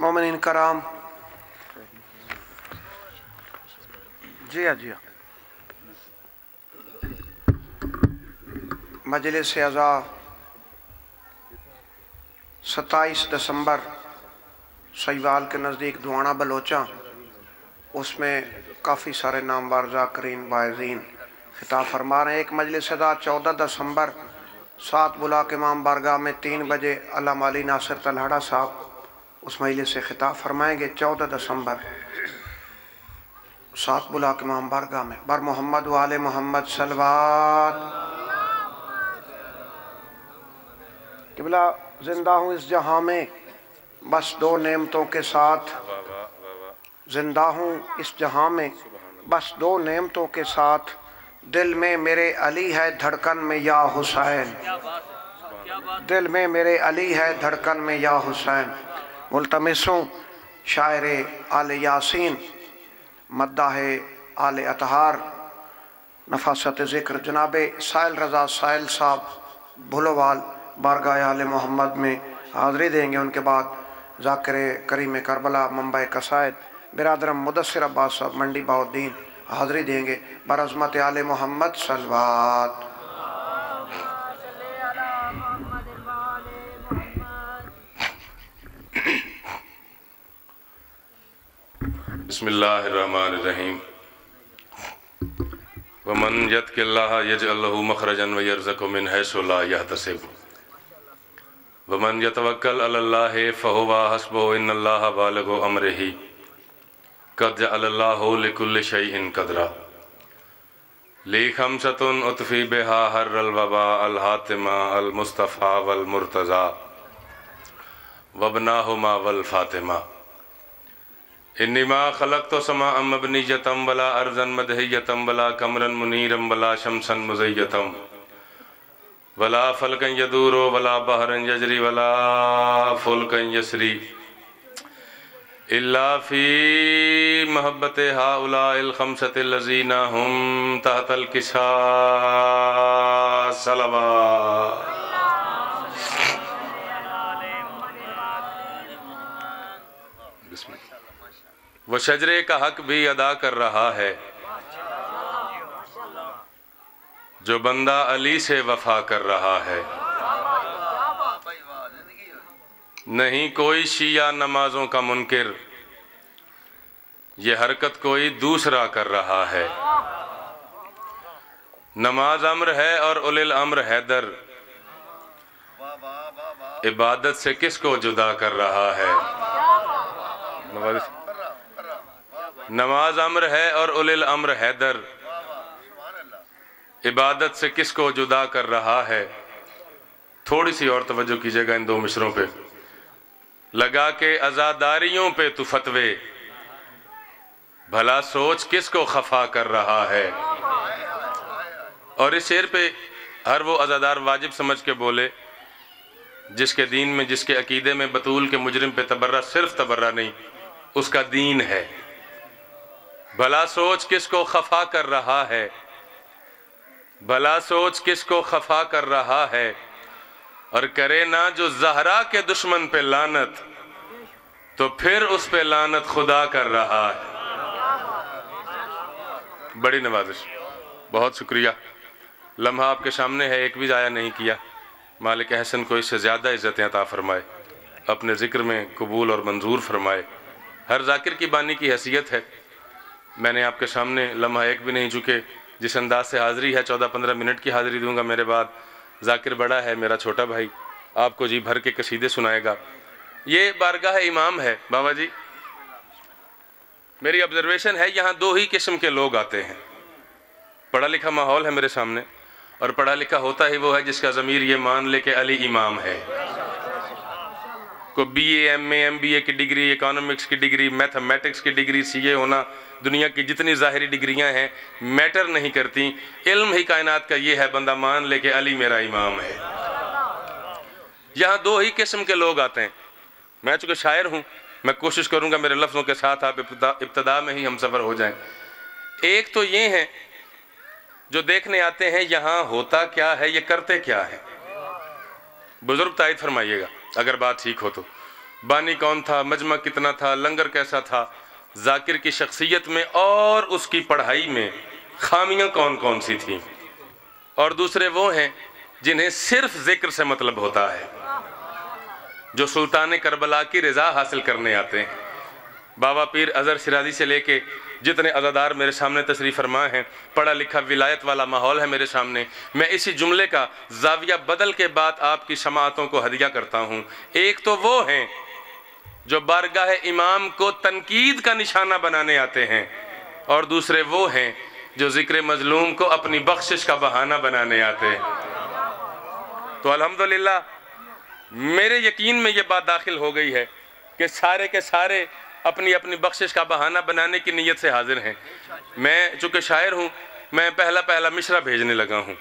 मोमिनीन कराम, जी हाँ मजलिस अज़ा 27 दिसंबर शैवाल के नज़दीक दुआना बलोचा, उसमें काफ़ी सारे नामवर ज़ाकिरीन वाइज़ीन खिताब फरमा रहे हैं। एक मजलिस अज़ा 14 दिसंबर 7 बुलाक इमाम बारगाह में 3 बजे अल्लामा अली नासिर तलहड़ा साहब उस मजलिस से खिताब फरमाएंगे। 14 दिसंबर 7 बुलाक इमाम बारगाह में। बर मोहम्मद वाले मोहम्मद सलवात। क़िबला जिंदा हूँ इस जहाँ में बस 2 नेमतों के साथ, जिंदा हूँ इस जहाँ में बस 2 नेमतों के साथ, दिल में मेरे अली है धड़कन में या हुसैन, दिल में मेरे अली है धड़कन में या हुसैन। मुल्तमिसूं शायर आले यासीन मद्दाह आले अतहार नफासत ज़िक्र जनाबे साहिल रज़ा साहिल साहब भुलोवाल बारगाह आले मोहम्मद में हाज़री देंगे। उनके बाद ज़ाकिर करीम करबला मुंबई कसायद बिरादरम मुदस्सिर अब्बास साहब मंडी बाउद्दीन हाज़री देंगे। बरज़मत आले मोहम्मद सलवात। बिस्मिल्लाहिर्रहमानिर्रहीम। वमन यत्क़िल्लाह यजअल लहू मख़रजन व यरज़क़हु मिन हैसु ला यहतसिब वमन यतवक्कल अलल्लाहि फ़हुव हस्बुहु इन्नल्लाहा बालिग़ु अम्रिही क़द जअलल्लाहु लिकुल्लि शैइन क़दरा। ली ख़म्सतुन उतफ़ी बिहा हर्रल वबा अल हातिमा अल मुस्तफ़ा वल मुर्तज़ा वबनाहुमा वल फ़ातिमा। इन्निमा खलक़्तु समाअम मबनिय्यतम वला अर्ज़न मदहिय्यतम वला कमरन मुनीरम वला शम्सन मुज़य्यतम वला फ़ल्कन यदूरो वला बहरन यजरी वला फ़ुल्कन यसरी इल्ला फ़ी महब्बति हाउलाइल ख़म्सतिल लज़ीना हुम तहतल किसास सलवात। वो शजरे का हक भी अदा कर रहा है जो बंदा अली से वफा कर रहा है। नहीं कोई शिया नमाजों का मुनकिर, ये हरकत कोई दूसरा कर रहा है। नमाज अम्र है और उलिल अम्र हैदर, इबादत से किसको जुदा कर रहा है। नमाज अम्र है और उलिल अम्र हैदर, इबादत से किसको जुदा कर रहा है। थोड़ी सी और तवज्जो कीजिएगा इन 2 मिसरों पे। लगा के अज़ादारियों पे तू फतवे, भला सोच किसको खफा कर रहा है। और इस शेर पे हर वो अज़ादार वाजिब समझ के बोले जिसके दीन में, जिसके अकीदे में बतूल के मुजरिम पे तबर्रा सिर्फ तबर्रा नहीं, उसका दीन है। भला सोच किसको खफा कर रहा है, भला सोच किसको खफा कर रहा है। और करे ना जो ज़हरा के दुश्मन पे लानत, तो फिर उस पे लानत खुदा कर रहा है। बड़ी नवाजिश, बहुत शुक्रिया। लम्हा आपके सामने है, एक भी ज़ाया नहीं किया। मालिक अहसन को इससे ज़्यादा इज़्ज़तें अता फरमाए, अपने ज़िक्र में कबूल और मंजूर फरमाए। हर ज़ाकिर की बानी की हैसियत है। मैंने आपके सामने लम्हा एक भी नहीं चुके। जिस अंदाज से हाज़िरी है 14-15 मिनट की हाज़िरी दूंगा। मेरे बाद ज़ाकिर बड़ा है, मेरा छोटा भाई, आपको जी भर के कसीदे सुनाएगा। ये बारगाह इमाम है बाबा जी। मेरी ऑब्जर्वेशन है यहाँ 2 ही किस्म के लोग आते हैं। पढ़ा लिखा माहौल है मेरे सामने, और पढ़ा लिखा होता ही वो है जिसका ज़मीर ये मान ले के अली इमाम है। को BA MA MBA की डिग्री, इकोनॉमिक्स की डिग्री, मैथमेटिक्स की डिग्री, CA होना, दुनिया की जितनी ज़ाहिरी डिग्रियां हैं मैटर नहीं करती। इल्म ही कायनात का ये है, बंदा मान ले के अली मेरा इमाम है। यहाँ 2 ही किस्म के लोग आते हैं। मैं चूँकि शायर हूँ, मैं कोशिश करूँगा मेरे लफ्ज़ों के साथ आप इब्तदा में ही हम सफ़र हो जाएं। एक तो ये हैं जो देखने आते हैं यहाँ होता क्या है, ये करते क्या है। बुजुर्ग तायद फरमाइएगा अगर बात ठीक हो तो। بانی کون تھا، مجمع کتنا تھا، لنگر کیسا تھا، ذاکر کی شخصیت میں اور اس کی پڑھائی میں خامیاں کون کون سی تھیں۔ اور دوسرے وہ ہیں جنہیں صرف ذکر سے مطلب ہوتا ہے، جو سلطان کربلا کی رضا حاصل کرنے آتے ہیں۔ بابا پیر اظہر شیرازی سے لے کے جتنے عزادار میرے سامنے تشریف فرما ہیں، پڑھا لکھا ولایت والا ماحول ہے میرے سامنے، میں اسی جملے کا زاویہ بدل کے بعد آپ کی سماعتوں کو ہدیہ کرتا ہوں۔ ایک تو وہ ہیں جو بارگاہ امام کو تنقید کا نشانہ بنانے آتے ہیں، اور دوسرے وہ ہیں جو ذکر مظلوم کو اپنی بخشش کا بہانہ بنانے آتے ہیں۔ تو الحمدللہ میرے یقین میں یہ بات داخل ہو گئی ہے کہ سارے کے سارے اپنی اپنی بخشش کا بہانہ بنانے کی نیت سے حاضر ہیں۔ میں چونکہ شاعر ہوں، میں پہلا مشرہ بھیجنے لگا ہوں،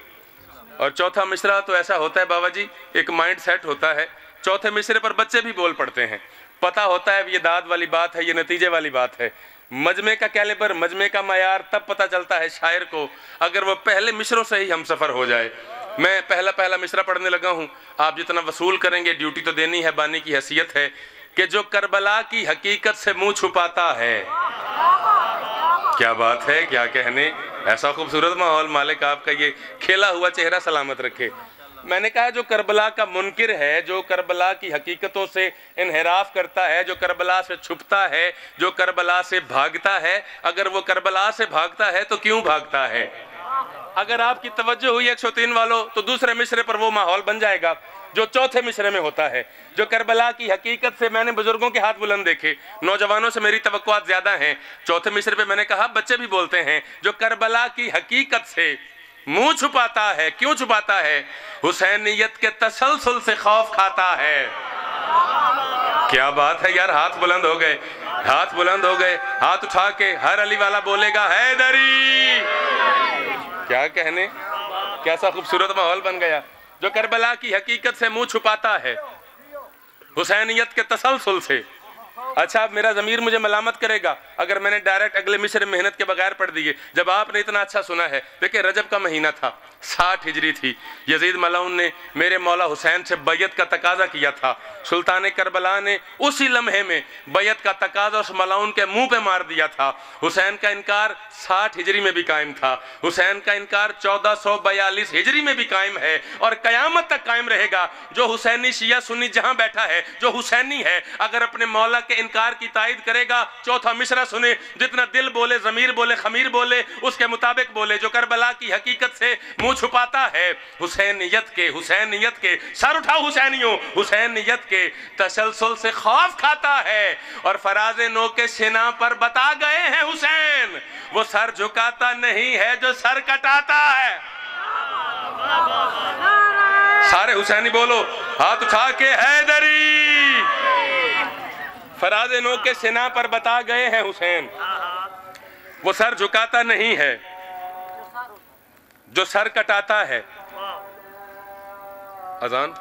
اور چوتھا مشرہ تو ایسا ہوتا ہے بابا جی، ایک مائنڈ سیٹ ہوتا ہے، چوتھے مشرے پر بچے بھی بول پڑتے ہیں، پتہ ہوتا ہے یہ داد والی بات ہے، یہ نتیجے والی بات ہے۔ مجمع کا کیلیبر، مجمع کا معیار تب پتہ چلتا ہے شاعر کو اگر وہ پہلے مشروں سے ہی ہم سفر ہو جائے۔ میں پہلا مشرہ پڑھنے لگا ہوں، آپ جتنا وصول کریں گے، ڈیوٹی تو دینی ہے، بانی کی حیثیت ہے کہ جو کربلا کی حقیقت سے منہ چھپاتا ہے۔ کیا بات ہے، کیا کہنے، ایسا خوبصورت ماحول، مالک آپ کا یہ کھیلا ہوا چہرہ سلامت رکھے۔ میں نے کہا جو کربلا کا منکر ہے، جو کربلا کی حقیقتوں سے انحراف کرتا ہے، جو کربلا سے چھپتا ہے، جو کربلا سے بھاگتا ہے، اگر وہ کربلا سے بھاگتا ہے تو کیوں بھاگتا ہے؟ اگر آپ کی توجہ ہوئی 103 والوں تو دوسرے مشرے پر وہ ماحول بن جائے گا جو چوتھے مشرے میں ہوتا ہے، جو کربلا کی حقیقت سے، میں نے بزرگوں کے ہاتھ بلند دیکھے، نوجوانوں سے میری توقعات زیادہ ہیں، چوتھے مشرے پہ میں نے کہا بچے بھی بولتے ہیں، جو کربلا کی حقیقت سے منہ چھپاتا ہے۔ کیوں چھپاتا ہے؟ حسینیت کے تسلسل سے خوف کھاتا ہے۔ کیا بات ہے یار، ہاتھ بلند ہو گئے، ہاتھ بلند ہو گئے، ہاتھ اٹھا کے ہر علی والا بولے گا حیدری۔ کیا کہنے، کیسا خوبصورت ماحول بن گیا۔ جو کربلا کی حقیقت سے منہ چھپاتا ہے، حسینیت کے تسلسل سے۔ اچھا، اب میرا ضمیر مجھے ملامت کرے گا اگر میں نے ڈائریکٹ اگلے مشرے محنت کے بغیر پڑھ دیے۔ جب آپ نے اتنا اچھا سنا ہے، دیکھیں رجب کا مہینہ تھا، 60 ہجری تھی، یزید ملعون نے میرے مولا حسین سے بیعت کا تقاضا کیا تھا، سلطان کربلا نے اسی لمحے میں بیعت کا تقاضا اس ملعون کے منہ پہ مار دیا تھا۔ حسین کا انکار 60 ہجری میں بھی قائم تھا، حسین کا انکار 1442 ہجری میں بھی قائم ہے، اور قیامت تک قائم رہے گا۔ جو حسینی شیعہ سنی جہاں بیٹھا ہے، جو حسینی ہے، اگر اپنے مولا کے انکار کی تائید کرے گا، چوتھا مشرہ سنے، جتنا دل بولے، ضمیر بولے، خمیر بولے، اس کے مطابق بولے۔ جو کربلا کی حقیقت سے منہ چھپاتا ہے، حسینیت کے سر اٹھاؤ حسینیوں، حسینیت کے تسلسل سے خوف کھاتا ہے، اور فراز نو کے سینہ پر بتا گئے ہیں حسین، وہ سر جھکاتا نہیں ہے جو سر کٹاتا ہے۔ سارے حسینی بولو، ہاتھ اٹھا کے حیدری۔ فراز نو کے سینہ پر بتا گئے ہیں حسین، وہ سر جھکاتا نہیں ہے جو سر کٹاتا ہے۔ اذان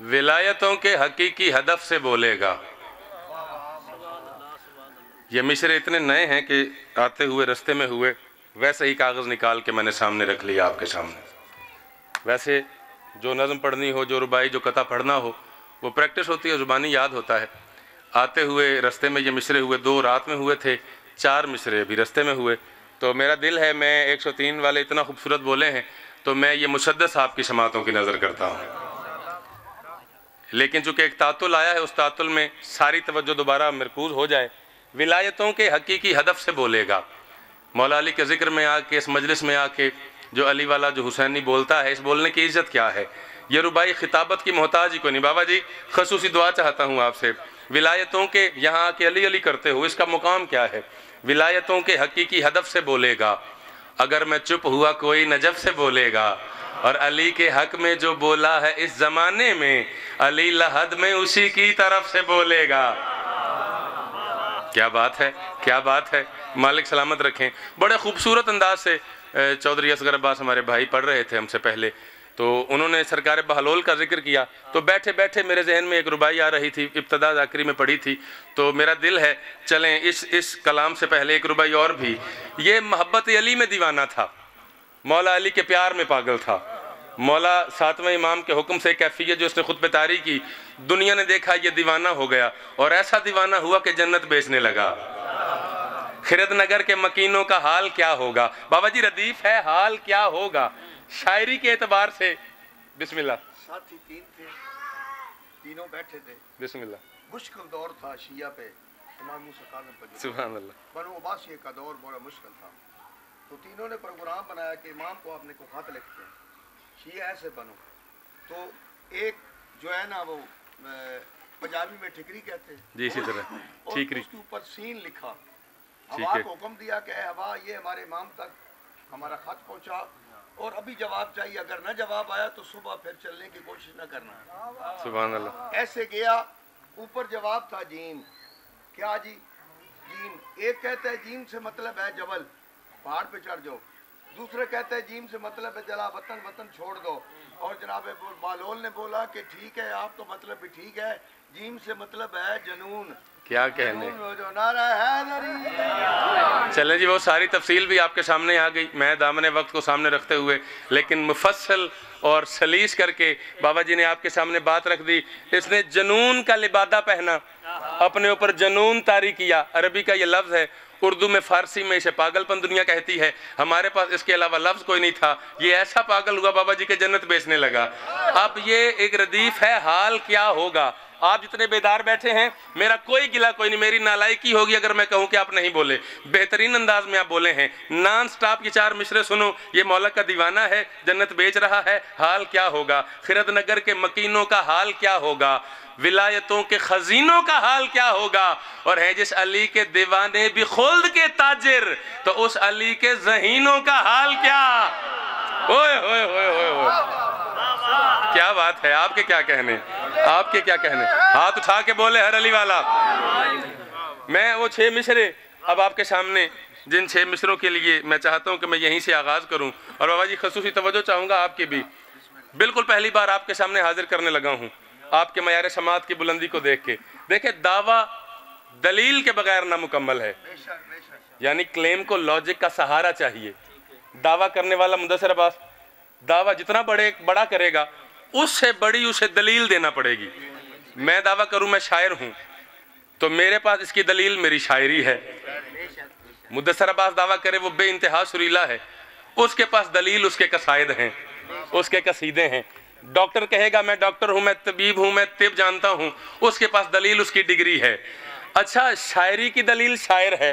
विलायतों के हकीकी हदफ से बोलेगा। ये मिसरे इतने नए हैं कि आते हुए रास्ते में हुए वैसे ही कागज़ निकाल के मैंने सामने रख लिया आपके सामने। वैसे जो नज़म पढ़नी हो, जो रुबाई, जो कथा पढ़ना हो, वो प्रैक्टिस होती है, ज़ुबानी याद होता है। आते हुए रास्ते में ये मिसरे हुए, 2 रात में हुए थे, 4 मिसरे अभी रास्ते में हुए। तो मेरा दिल है, मैं 103 वाले इतना खूबसूरत बोले हैं तो मैं ये मुसद्दस आपकी समातों की नज़र करता हूँ। लेकिन चूँकि एक तातुल आया है, उस तातुल में सारी तवज्जो दोबारा मरकूज़ हो जाए। विलायतों के हकीकी हदफ से बोलेगा। मौला अली के ज़िक्र में आके, इस मजलिस में आके जो अली वाला, जो हुसैनी बोलता है, इस बोलने की इज़्ज़त क्या है। ये रुबाई खिताबत की मोहताज ही को नहीं। बाबा जी खसूसी दुआ चाहता हूँ आपसे, विलायतों के यहाँ आके अली अली करते हो, इसका मुकाम क्या है। विलायतों के हकीकी हदफ से बोलेगा, अगर मैं चुप हुआ कोई नजफ से बोलेगा, और अली के हक में जो बोला है इस ज़माने में, अली लहद में उसी की तरफ से बोलेगा। क्या बात है, क्या बात है। मालिक सलामत रखें। बड़े खूबसूरत अंदाज से चौधरी असगर अब्बास हमारे भाई पढ़ रहे थे हमसे पहले, तो उन्होंने सरकार बहलोल का जिक्र किया। तो बैठे बैठे मेरे जहन में एक रुबाई आ रही थी, इब्तदा ज़ाकरी में पढ़ी थी, तो मेरा दिल है चलें इस कलाम से पहले एक रुबाई और भी। ये मोहब्बत अली में दीवाना था, मौला अली के प्यार में पागल था। मौला 7वें इमाम के हुक्म से कैफियत जो उसने खुतबे तारी की, दुनिया ने देखा ये दीवाना हो गया, और ऐसा दीवाना हुआ कि जन्नत बेचने लगा। खिरद नगर के मकीनों का हाल क्या होगा। बाबा जी रदीफ है, हाल क्या होगा। शायरी के एतबार से बिस्मिल्लाह। साथी 3 थे, तीनों बैठे थे। बिस्मिल्लाह। मुश्किल दौर था शिया पे, इमाम मूसा काज़िम पे। सुभान अल्लाह। बनो अब्बासिया का दौर बड़ा मुश्किल था, तो तीनों ने प्रोग्राम बनाया कि इमाम को आपने को खत लिखते हैं, शिया ऐसे बनो। तो एक जो है ना, वो पंजाबी में ठिकरी कहते हैं जी, इसी तरह ठीकरी, उसके ऊपर सीन लिखा। हवा को हुक्म दिया कि हवा ये हमारे इमाम तक हमारा खत पहुंचा, और अभी जवाब चाहिए, अगर न जवाब आया तो सुबह फिर चलने की कोशिश न करना। सुभान अल्लाह। ऐसे गया, ऊपर जवाब था जीम। क्या जी? जीम। एक कहता है जीम से मतलब है जबल, पहाड़ पे चढ़ जाओ। दूसरे कहते हैं जीम से मतलब है जला वतन, वतन छोड़ दो। और जनाब बालोल ने बोला कि ठीक है, आपका मतलब भी ठीक है, जीम से मतलब है जनून। क्या कहने, जो नारा है। चलें जी, वो सारी तफसील भी आपके सामने आ गई। मैं दामन वक्त को सामने रखते हुए लेकिन मुफस्सल और सलीस करके बाबा जी ने आपके सामने बात रख दी। इसने जनून का लिबादा पहना, अपने ऊपर जनून तारी किया। अरबी का ये लफ्ज़ है, उर्दू में, फारसी में इसे पागलपन दुनिया कहती है। हमारे पास इसके अलावा लफ्ज़ कोई नहीं था। ये ऐसा पागल हुआ बाबा जी के जन्नत बेचने लगा। अब ये एक रदीफ है, हाल क्या होगा। आप जितने बेदार बैठे हैं, मेरा कोई गिला कोई नहीं, मेरी नालायकी होगी अगर मैं कहूं कि आप नहीं बोले। बेहतरीन अंदाज में आप बोले हैं, नॉन स्टॉप ये 4 मिसरे सुनो। ये मौला का दीवाना है, जन्नत बेच रहा है, हाल क्या होगा। खिरद नगर के मकीनों का हाल क्या होगा, विलायतों के खजीनों का हाल क्या होगा। और है जिस अली के दीवाने भी खुल्द के ताजिर, तो उस अली के ज़हीनों का हाल क्या। ओए होए होए होए होए, क्या बात है। आपके क्या कहने, आपके क्या कहने। हाथ उठा के बोले हर अली वाला। मैं वो 6 मिसरे अब आपके सामने, जिन 6 मिसरों के लिए मैं चाहता हूं कि मैं यहीं से आगाज करूं, और बाबा जी खसूसी तवज्जो चाहूंगा आपकी भी। बिल्कुल पहली बार आपके सामने हाजिर करने लगा हूं, आपके मयार समात की बुलंदी को देख के। देखे, दावा दलील के बगैर नामुकम्मल है, यानी क्लेम को लॉजिक का सहारा चाहिए। दावा करने वाला मुदस्सिर अब्बास दावा जितना बड़ा करेगा, उससे बड़ी उसे दलील देना पड़ेगी। मैं दावा करूं मैं शायर हूं, तो मेरे पास इसकी दलील मेरी शायरी है। मुदस्सिर अब्बास दावा करे वो बेइंतहा सुरीला है, उसके पास दलील उसके कसायद हैं, उसके कसीदे हैं। डॉक्टर कहेगा मैं डॉक्टर हूं, मैं तबीब हूं, मैं तिब जानता हूं, उसके पास दलील उसकी डिग्री है। अच्छा, शायरी की दलील शायर है,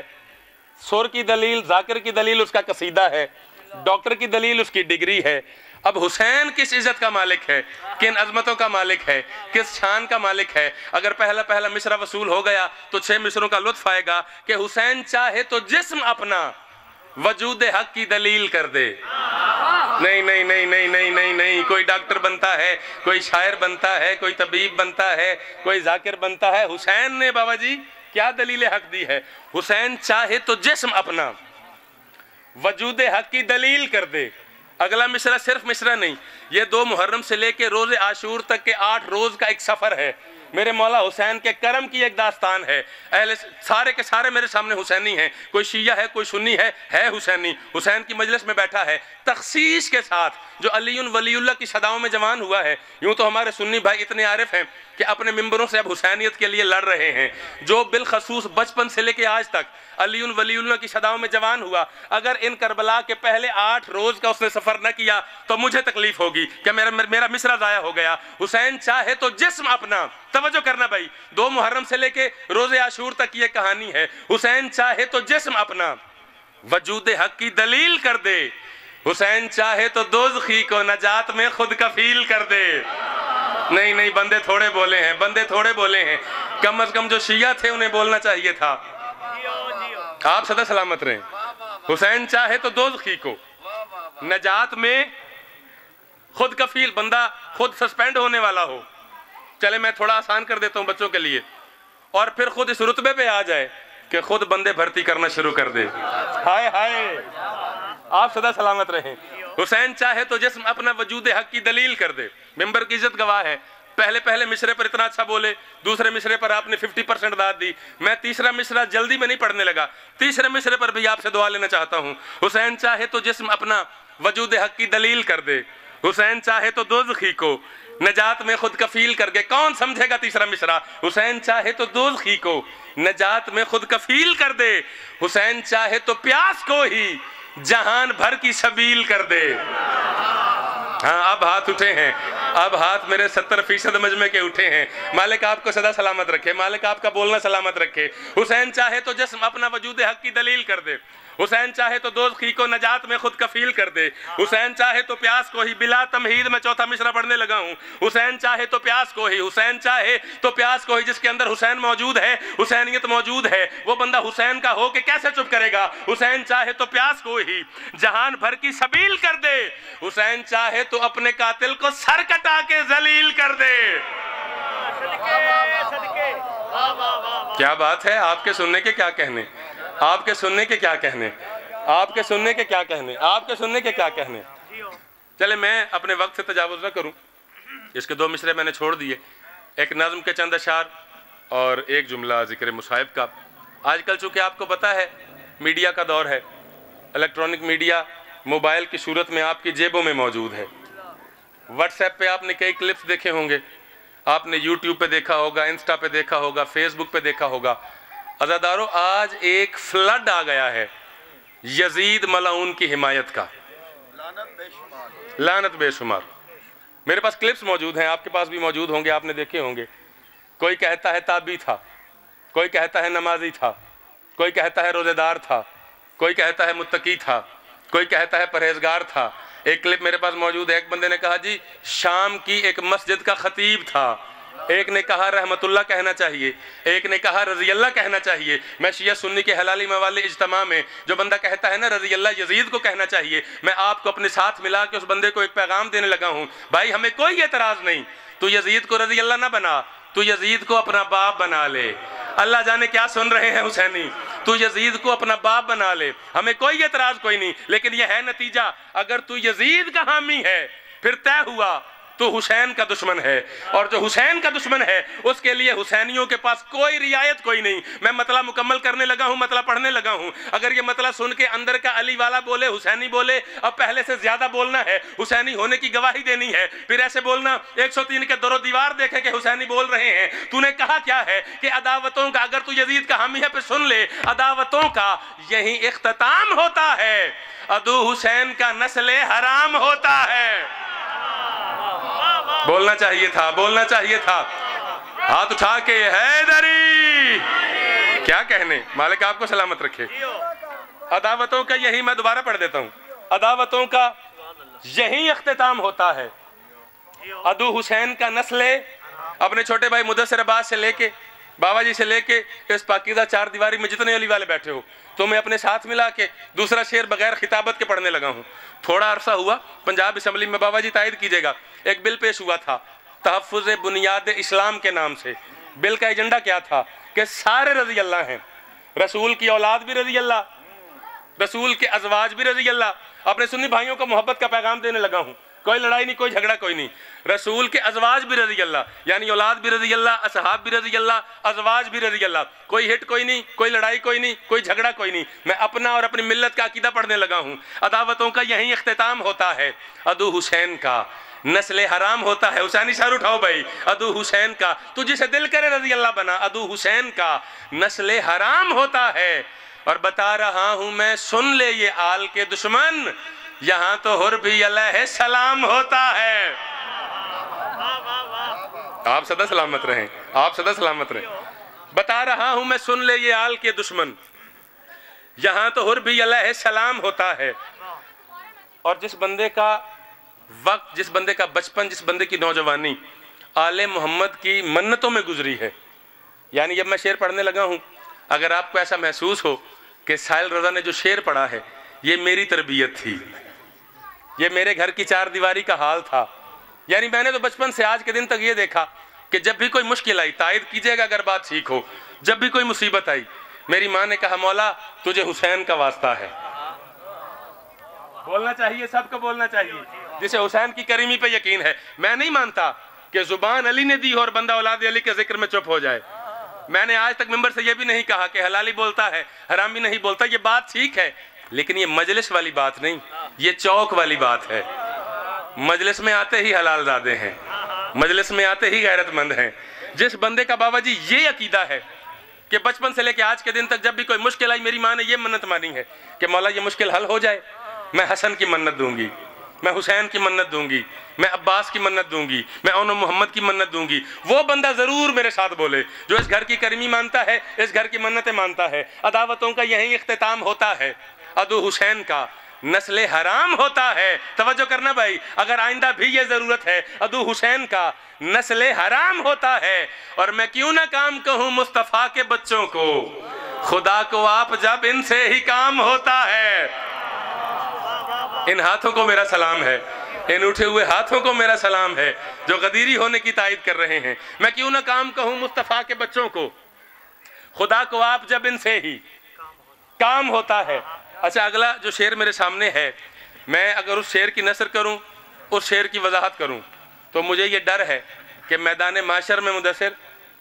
सुर की दलील, जाकिर की दलील उसका कसीदा है, डॉक्टर की दलील उसकी डिग्री है। अब हुसैन किस इज्जत का मालिक है, किन अजमतों का मालिक है, किस शान का मालिक है। अगर पहला पहला मिसरा वसूल हो गया तो 6 मिसरों का लुत्फ आएगा कि हुसैन चाहे तो जिस्म अपना वजूद हक की दलील कर दे। नहीं नहीं नहीं नहीं नहीं नहीं नहीं, कोई डॉक्टर बनता है, कोई शायर बनता है, कोई तबीब बनता है, कोई जाकिर बनता है। हुसैन ने बाबा जी क्या दलील हक दी है। हुसैन चाहे तो जिस्म अपना वजूद हक की दलील कर दे। اگلا مصرع صرف مصرع نہیں، یہ 2 محرم سے لے کے روز عاشور تک کے 8 روز کا ایک سفر ہے۔ میرے مولا حسین کے کرم کی ایک داستان ہے۔ اہل سارے کے سارے میرے سامنے حسینی ہیں، کوئی شیعہ ہے کوئی سنی ہے حسینی، حسین کی مجلس میں بیٹھا ہے تخصیص کے ساتھ، جو علی ولی اللہ کی صداؤں میں جوان ہوا ہے۔ یوں تو ہمارے سنی بھائی اتنے عارف ہیں کہ اپنے ممبروں سے اب حسینیت کے لیے لڑ رہے ہیں، جو بالخصوص بچپن سے لے کے آج تک علی ولی اللہ کی صداؤں میں جوان ہوا، اگر ان کربلا کے پہلے 8 روز کا اس نے سفر نہ کیا تو مجھے تکلیف ہوگی کہ میرا مصرع ضائع ہو گیا۔ حسین چاہے تو جسم اپنا، توجہ کرنا بھائی، 2 محرم سے لے کے روز عاشور تک یہ کہانی ہے، حسین چاہے تو جسم اپنا وجود حق کی دلیل کر دے، حسین چاہے تو دوزخی کو نجات میں خود کفیل کر دے۔ نہیں بندے تھوڑے بولے ہیں، بندے تھوڑے بولے ہیں، کم از کم جو شیعہ تھے انہیں بولنا چاہیے تھا۔ آپ سدا سلامت رہیں۔ حسین چاہے تو دوزخی کو نجات میں خود کفیل، بندہ خود سسپینڈ ہونے والا ہو، چلے میں تھوڑا آسان کر دیتا ہوں بچوں کے لیے، اور پھر خود اس رتبے پہ آ جائے کہ خود بندے بھرتی کرنا شروع کر دے۔ ہائے ہائے، آپ سدا سلامت رہیں۔ حسین چاہے تو جسم اپنا وجود حق کی دلیل کر دے، ممبر کی عزت گواہ ہے۔ پہلے مصرے پر اتنا اچھا بولے، دوسرے مصرے پر آپ نے 50% داد دی، میں تیسرا مصرع جلدی میں نہیں پڑھنے لگا، تیسرے مصرے پر بھی آپ سے دعا لینا چاہتا ہوں۔ حسین چاہے تو جسم اپنا وجود حق کی دلیل کر دے، حسین چاہے تو دوزخی کو نجات میں خود کفیل کر کے، کون سمجھے گا تیسرا مصرع؟ حسین چاہے تو دوزخی کو نجات میں خود کفیل کر دے، حسین چاہے تو پیاس کو ہی جہان بھر کی سبیل کر دے۔ ہاں اب ہاتھ اٹھے ہیں، اب ہاتھ میرے 70% مجمع کے اٹھے ہیں۔ مالک آپ کو سدا سلامت رکھے، مالک آپ کا بولنا سلامت رکھے۔ حسین چاہے تو جسم اپنا وجود حق کی دلیل کر دے، حسین چاہے تو دوزخی کو نجات میں خود کفیل کر دے، حسین چاہے تو پیاس کو ہی بلا تمہید میں چوتھا مصرع پڑھنے لگا ہوں، حسین چاہے تو پیاس کو ہی، حسین چاہے تو پیاس کو ہی، جس کے اندر حسین موجود ہے، حسینیت موجود ہے، وہ بندہ حسین کا ہو کے کیسے چپ کرے گا؟ حسین چاہے تو پیاس کو ہی جہان بھر کی سبیل کر دے، حسین چاہے تو اپنے قاتل کو سر کٹا کے ذلیل کر دے۔ کیا بات ہے، آپ کے سننے کے کیا کہنے، آپ کے سننے کے کیا کہنے، آپ کے سننے کے کیا کہنے، آپ کے سننے کے کیا کہنے۔ چلے میں اپنے وقت سے تجاوز نہ کروں، اس کے 2 مصرے میں نے چھوڑ دیے، ایک نظم کے چند اشعار اور ایک جملہ ذکر مصائب کا۔ آج کل چونکہ آپ کو پتہ ہے میڈیا کا دور ہے، الیکٹرانک میڈیا موبائل کی صورت میں آپ کی جیبوں میں موجود ہے۔ واٹس ایپ پہ آپ نے کئی کلپس دیکھے ہوں گے، آپ نے یوٹیوب پہ دیکھا ہوگا، انسٹا پہ دیکھا ہوگا، فیس بک پہ دیکھا ہوگا۔ عزادارو، آج ایک فلڈ آ گیا ہے یزید ملعون کی حمایت کا، لعنت بے شمار۔ میرے پاس کلپس موجود ہیں، آپ کے پاس بھی موجود ہوں گے، آپ نے دیکھے ہوں گے۔ کوئی کہتا ہے تابی تھا، کوئی کہتا ہے نمازی تھا، کوئی کہتا ہے روزے دار تھا، کوئی کہتا ہے متقی تھا، کوئی کہتا ہے پرہیزگار تھا۔ ایک کلپ میرے پاس موجود ہے، ایک بندے نے کہا جی شام کی ایک مسجد کا خطیب تھا، ایک نے کہا رحمت اللہ کہنا چاہیے، ایک نے کہا رضی اللہ کہنا چاہیے۔ میں شیعہ سنی کے حلالی موالے اجتماع میں جو بندہ کہتا ہے نا رضی اللہ یزید کو کہنا چاہیے، میں آپ کو اپنے ساتھ ملا کے اس بندے کو ایک پیغام دینے لگا ہوں، بھائی ہمیں کوئی اعتراض نہیں، تو یزید کو رضی اللہ نہ بنا، تو یزید کو اپنا باپ بنا لے۔ اللہ جانے کیا سن رہے ہیں حسینی، تو یزید کو اپنا باپ بنا لے، ہمیں کوئی اعتراض کوئی نہیں، لیکن یہ ہے نتیجہ، اگر تو یزید کا حامی ہے پھر طے ہوا تو حسین کا دشمن ہے، اور جو حسین کا دشمن ہے اس کے لیے حسینیوں کے پاس کوئی رعایت کوئی نہیں۔ میں مطلع مکمل کرنے لگا ہوں، مطلع پڑھنے لگا ہوں۔ اگر یہ مطلع سن کے اندر کا علی والا بولے، حسینی بولے، اب پہلے سے زیادہ بولنا ہے، حسینی ہونے کی گواہی دینی ہے، پھر ایسے بولنا 103 کے در و دیوار دیکھیں کہ حسینی بول رہے ہیں۔ تو نے کہا کیا ہے کہ عداوتوں کا، اگر تو یزید کا حامی ہے پھر سن لے، عداوتوں کا یہی اختتام ہوتا ہے، عدو حسین کا نسل حرام ہوتا ہے۔ بولنا چاہیے تھا، بولنا چاہیے تھا، ہاتھ اٹھا کے حیدری کیا کہنے۔ مالک آپ کو سلامت رکھے۔ عداوتوں کا یہی، میں دوبارہ پڑھ دیتا ہوں، عداوتوں کا یہی اختتام ہوتا ہے، عدو حسین کا نسل۔ اپنے چھوٹے بھائی مدثر عباس سے لے کے بابا جی سے لے کے اس پاکیزہ چار دیواری میں جتنے علی والے بیٹھے ہو، تو میں اپنے ساتھ ملا کے دوسرا شعر بغیر خطابت کے پڑھنے لگا ہوں۔ تھوڑا عرصہ ہوا، پنجاب اسمبلی میں بابا جی تائید کیجئے گا، ایک بل پیش ہوا تھا تحفظ بنیاد اسلام کے نام سے۔ بل کا ایجنڈا کیا تھا کہ سارے رضی اللہ ہیں، رسول کی اولاد بھی رضی اللہ، रसूल के अज़वाज भी रज़ी अल्लाह, अपने सुन्नी भाइयों को मोहब्बत का पैगाम देने लगा हूँ, कोई लड़ाई नहीं, कोई झगड़ा कोई नहीं। रसूल के अज़वाज भी रज़ी अल्लाह, यानी औलाद भी रज़ी अल्लाह, असहाब भी रज़ी अल्लाह, अज़वाज भी रज़ी अल्लाह। कोई हिट कोई नहीं, कोई लड़ाई कोई नहीं, कोई झगड़ा कोई नहीं। मैं अपना और अपनी मिल्लत का अकीदा पढ़ने लगा हूँ। अदावतों का यही इख्तिताम होता है। अदू हुसैन का नस्ल हराम होता है। हुसैनी सर उठाओ भाई। अदू हुसैन का, तू जिसे दिल करे रज़ी अल्लाह बना। अदू हुसैन का नस्ल हराम होता है। और बता रहा हूँ मैं, सुन ले ये आल के दुश्मन, यहाँ तो हुर भी अलैहि सलाम होता है। आप सदा सलामत रहें, आप सदा सलामत रहें। बता रहा हूँ मैं, सुन ले ये आल के दुश्मन, यहाँ तो हुर भी अलैहि सलाम होता है। और जिस बंदे का वक्त, जिस बंदे का बचपन, जिस बंदे की नौजवानी आले मोहम्मद की मन्नतों में गुजरी है, यानी जब मैं शेर पढ़ने लगा हूँ, अगर आपको ऐसा महसूस हो कि साहिल रज़ा ने जो शेर पढ़ा है ये मेरी तरबियत थी, ये मेरे घर की चार दीवारी का हाल था, यानी मैंने तो बचपन से आज के दिन तक ये देखा कि जब भी कोई मुश्किल आई, तायद कीजिएगा अगर बात ठीक हो, जब भी कोई मुसीबत आई, मेरी माँ ने कहा मौला तुझे हुसैन का वास्ता है। बोलना चाहिए, सबको बोलना चाहिए, जिसे हुसैन की करीमी पे यकीन है। मैं नहीं मानता कि जुबान अली ने दी हो और बंदा औलाद अली के जिक्र में चुप हो जाए। मैंने आज तक मिंबर से ये भी नहीं कहा कि हलाली बोलता है, हरामी नहीं बोलता। ये बात ठीक है, लेकिन ये मजलिस वाली बात नहीं, ये चौक वाली बात है। मजलिस में आते ही हलाल ज़ादे हैं, मजलिस में आते ही गैरतमंद हैं। जिस बंदे का बाबा जी ये अकीदा है कि बचपन से लेके आज के दिन तक जब भी कोई मुश्किल आई, मेरी माँ ने ये मन्नत मानी है कि मौला ये मुश्किल हल हो जाए, मैं हसन की मन्नत दूंगी, मैं हुसैन की मन्नत दूंगी, मैं अब्बास की मन्नत दूंगी, मैं ओनो मोहम्मद की मन्नत दूंगी। वो बंदा जरूर मेरे साथ बोले जो इस घर की करीमी मानता है, इस घर की मन्नतें मानता है। अदावतों का यही इख्तिताम होता है। अदू हुसैन का नस्ल हराम होता है। तवज्जो करना भाई, अगर आइंदा भी ये जरूरत है, अदू हुसैन का नस्ल हराम होता है। और मैं क्यों ना काम कहूँ मुस्तफ़ा के बच्चों को, खुदा को आप जब इनसे ही काम होता है। इन हाथों को मेरा सलाम है, इन उठे हुए हाथों को मेरा सलाम है जो गदीरी होने की तायद कर रहे हैं। मैं क्यों ना काम कहूँ मुस्तफ़ा के बच्चों को, खुदा को आप जब इनसे ही काम होता है। अच्छा, अगला जो शेर मेरे सामने है, मैं अगर उस शेर की नसर करूँ, उस शेर की वजाहत करूँ, तो मुझे ये डर है कि मैदान माशर में मुदस्सिर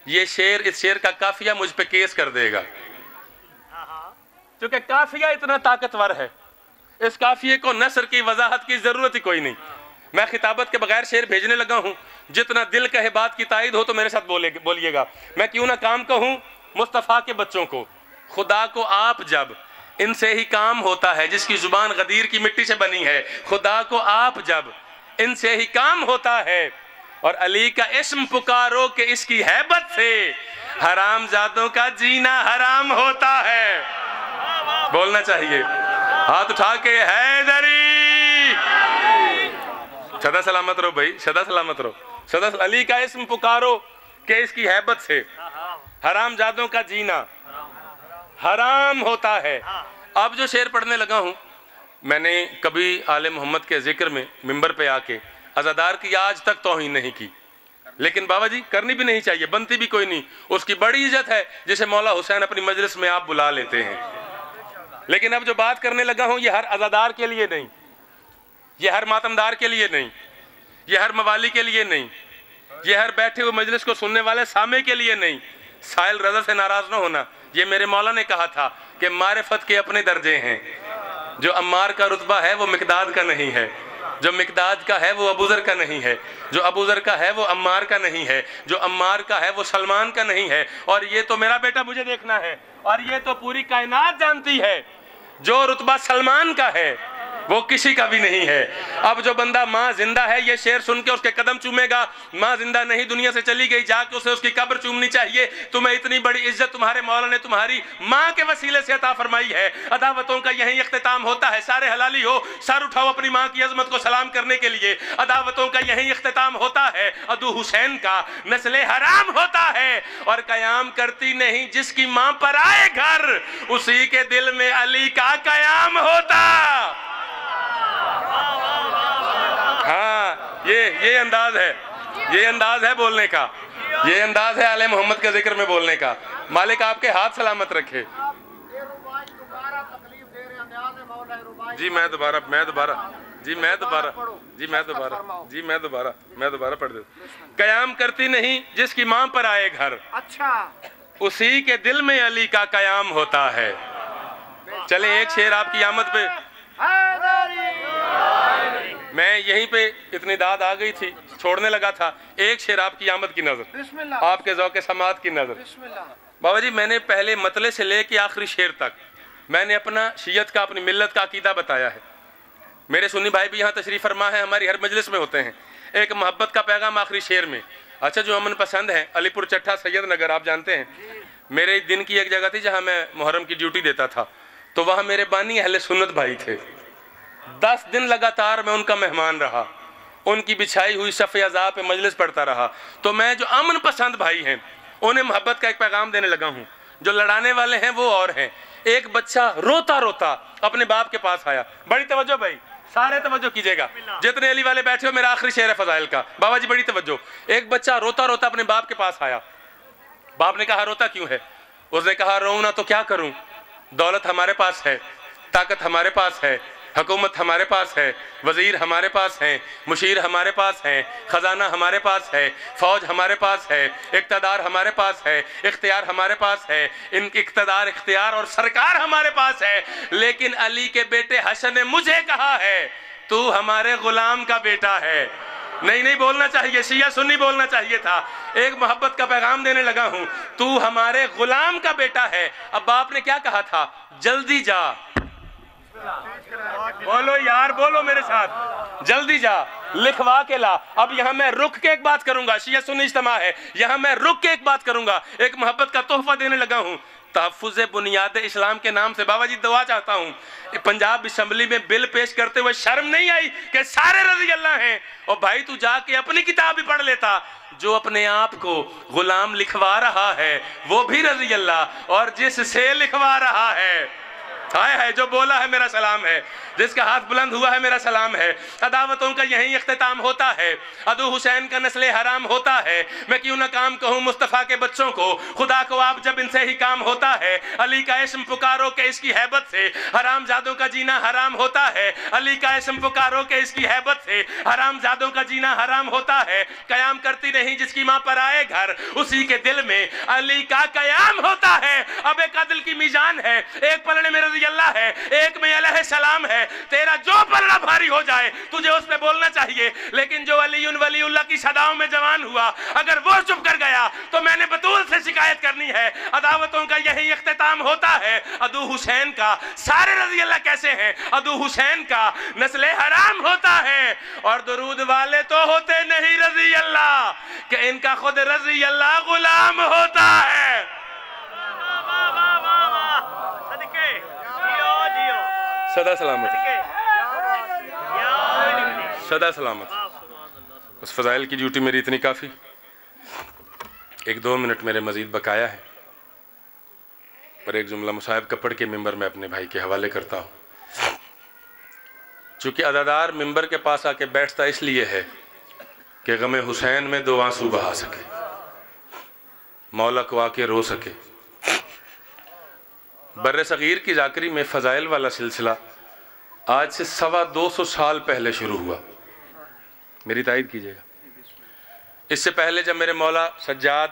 ये शेर, इस शेर का काफिया मुझ पे केस कर देगा, क्योंकि काफिया इतना ताकतवर है, इस काफिये को नसर की वजाहत की जरूरत ही कोई नहीं। मैं खिताबत के बगैर शेर भेजने लगा हूँ, जितना दिल कहे बात की तायद हो तो मेरे साथ बोलिएगा। मैं क्यों ना काम कहूँ मुस्तफ़ा के बच्चों को, खुदा को आप जब इनसे ही काम होता है। जिसकी जुबान गदीर की मिट्टी से बनी है, खुदा को आप जब इनसे ही काम होता है। और अली का इस्म पुकारो कि इसकी हैबत से हराम जादों का जीना हराम होता है। बोलना चाहिए, हाथ उठा के हैदरी। सदा सलामत रहो भाई, सदा सलामत रहो, सदा। अली का इस्म पुकारो कि इसकी हैबत से हराम जादों का जीना हराम होता है। अब जो शेर पढ़ने लगा हूँ, मैंने कभी आले मोहम्मद के जिक्र में मिंबर पे आके अज़ादार की आज तक तौहीन नहीं की, लेकिन बाबा जी करनी भी नहीं चाहिए, बनती भी कोई नहीं। उसकी बड़ी इज्जत है जिसे मौला हुसैन अपनी मजलिस में आप बुला लेते हैं। लेकिन अब जो बात करने लगा हूँ, ये हर अज़ादार के लिए नहीं, ये हर मातमदार के लिए नहीं, ये हर मवाली के लिए नहीं, ये हर बैठे हुए मजलिस को सुनने वाले सामे के लिए नहीं। साहिल रज़ा से नाराज न होना, ये मेरे मौला ने कहा था कि मारिफत के अपने दर्जे हैं। जो अम्मार का रुतबा है वो मिकदाद का नहीं है, जो मिकदाद का है वो अबूजर का नहीं है, जो अबूजर का है वो अम्मार का नहीं है, जो अम्मार का है वो सलमान का नहीं है। और ये तो मेरा बेटा मुझे देखना है, और ये तो पूरी कायनात जानती है, जो रुतबा सलमान का है वो किसी का भी नहीं है। अब जो बंदा माँ जिंदा है ये शेर सुन के उसके कदम चूमेगा, माँ जिंदा नहीं दुनिया से चली गई, जाके उसे उसकी कब्र चूमनी चाहिए। तुम्हें इतनी बड़ी इज्जत तुम्हारे मौला ने तुम्हारी माँ के वसीले से अता फरमाई है। अदावतों का यही इख्तिताम होता है। सारे हलाली हो, सर उठाओ अपनी माँ की अजमत को सलाम करने के लिए। अदावतों का यही इख्तिताम होता है। अदू हुसैन का नस्ल हराम होता है। और कयाम करती नहीं जिसकी माँ पर आए घर, उसी के दिल में अली का कयाम होता। हाँ, ये अंदाज है, ये अंदाज है बोलने का, ये अंदाज है आले मोहम्मद के जिक्र में बोलने का। मालिक आपके हाथ सलामत रखे। جی میں دوبارہ پڑھ دیتا. قیام کرتی نہیں جس کی ماں پر آئے گھر, اچھا اسی کے دل میں علی کا قیام ہوتا ہے. چلیں ایک شعر آپ کی آمد پہ, میں یہیں پہ اتنی داد آ گئی تھی, چھوڑنے لگا تھا. ایک شعر آپ کی آمد کی نظر, آپ کے ذوق سماعت کی نظر. بابا جی میں نے پہلے مطلع سے لے کے آخری شعر تک میں نے اپنا شیعت کا, اپنی ملت کا عقیدہ بتایا ہے. میرے سنی بھائی بھی یہاں تشریف فرما ہے, ہماری ہر مجلس میں ہوتے ہیں. ایک محبت کا پیغام آخری شعر میں. اچھا جو امن پسند ہیں, علی پور چٹھا سید نگر آپ جانتے ہیں, میرے دن کی ایک جگہ تھی جہاں میں محرم کی ڈیوٹی دیتا تھا, تو وہاں میرے بانی اہل سنت بھائی تھے. 10 دن لگاتار میں ان کا مہمان رہا, ان کی بچھائی ہوئی صف اعضاء پہ مجلس پڑھتا رہا. تو میں جو امن پسند بھائی ہیں انہیں محبت کا ایک پیغام دینے لگا ہوں. جو لڑانے والے ہیں وہ اور ہیں. ایک بچہ روتا روتا اپنے باپ کے پاس آیا. بڑی توجہ بھائی, سارے توجہ کیجئے گا, جتنے علی والے بیٹھے ہو, میرا آخری شعر ہے فضائل کا. بابا جی بڑی توجہ. ایک بچہ روتا روتا اپنے باپ کے پاس آیا. باپ نے کہا روتا کیوں ہے؟ اس نے کہا روؤں نہ تو کیا کروں, دولت ہمارے پاس ہے, طاقت ہمارے پاس ہے, حکومت ہمارے پاس ہے, وزیر ہمارے پاس ہیں, مشیر ہمارے پاس ہیں, خزانہ ہمارے پاس ہے, فوج ہمارے پاس ہے, اقتدار ہمارے پاس ہے, اختیار ہمارے پاس ہے, ان کی اقتدار اختیار اور سرکار ہمارے پاس ہے. لیکن علی کے بیٹے حسن نے مجھے کہا ہے تو ہمارے غلام کا بیٹا ہے. نہیں بولنا چاہیے, شیعہ سنی بولنا چاہیے تھا. ایک محبت کا پیغام دینے لگا ہوں, تو ہمارے غلام کا بیٹا ہے. اب باپ نے کیا کہا تھا؟ جلدی جا. بولو یار, بولو میرے ساتھ, جلدی جا, لکھوا کے لا. اب یہاں میں رک کے ایک بات کروں گا, شیعہ سنی اجتماع ہے, یہاں میں رک کے ایک بات کروں گا. ایک محبت کا تحفہ دینے لگا ہوں, تحفظ بنیاد اسلام کے نام سے. بابا جی دعا چاہتا ہوں, پنجاب اسمبلی میں بل پیش کرتے ہوئے شرم نہیں آئی کہ سارے رضی اللہ ہیں؟ اور بھائی تو جا کے اپنی کتاب ہی پڑھ لیتا. جو اپنے آپ کو غلام لکھوا رہا ہے وہ بھی رضی اللہ, اور جس سے لکھوا رہا ہے جو بولا ہے میرا سلام ہے, جس کا ہاتھ بلند ہوا ہے میرا سلام ہے. عداوتوں کا یہیں اختتام ہوتا ہے, عدو حسین کا نسل حرام ہوتا ہے. میں کیوں نہ کام کہوں مصطفیٰ کے بچوں کو, خدا کو آپ جب ان سے ہی کام ہوتا ہے. علی کا اسم پکارو کہ اس کی حیبت سے حرام زادوں کا جینا حرام ہوتا ہے. علی کا اسم پکارو کہ اس کی حیبت سے حرام زادوں کا جینا حرام ہوتا ہے. قیام کرتی نہیں جس کی ماں پر آئے گھر, اسی کے دل میں علی کا قیام ہوتا ہے. اب ایک عدل کی میزان ہے, ایک پلڑے میں رضی اللہ ہے, ایک میں علیہ السلام ہے. تیرا جو پلڑا بھاری ہو جائے تجھے اس پہ بولنا چاہیے. لیکن جو علی ولی اللہ کی صداؤں میں جوان ہوا, اگر وہ چپ کر گیا تو میں نے بطول سے شکایت کرنی ہے. عداوتوں کا یہی اختتام ہوتا ہے. عدو حسین کا سارے رضی اللہ کیسے ہیں؟ عدو حسین کا نسل حرام ہوتا ہے. اور درود والے تو ہوتے نہیں رضی اللہ, کہ ان کا خود رضی اللہ غلام ہوتا ہے. سدا سلامت, سدا سلامت. اس فضائل کی ڈیوٹی میری اتنی کافی. 1-2 منٹ میرے مزید بقایا ہے, پر ایک جملہ مصاحب کا پڑھ کے ممبر میں اپنے بھائی کے حوالے کرتا ہوں. چونکہ عزادار ممبر کے پاس آ کے بیٹھتا اس لیے ہے کہ غم حسین میں 2 آنسو بہا سکے, مولا کو آ کے رو سکے. بر صغیر کی ذاکری میں فضائل والا سلسلہ آج سے 250 سال پہلے شروع ہوا. میری تائید کیجئے گا. اس سے پہلے جب میرے مولا سجاد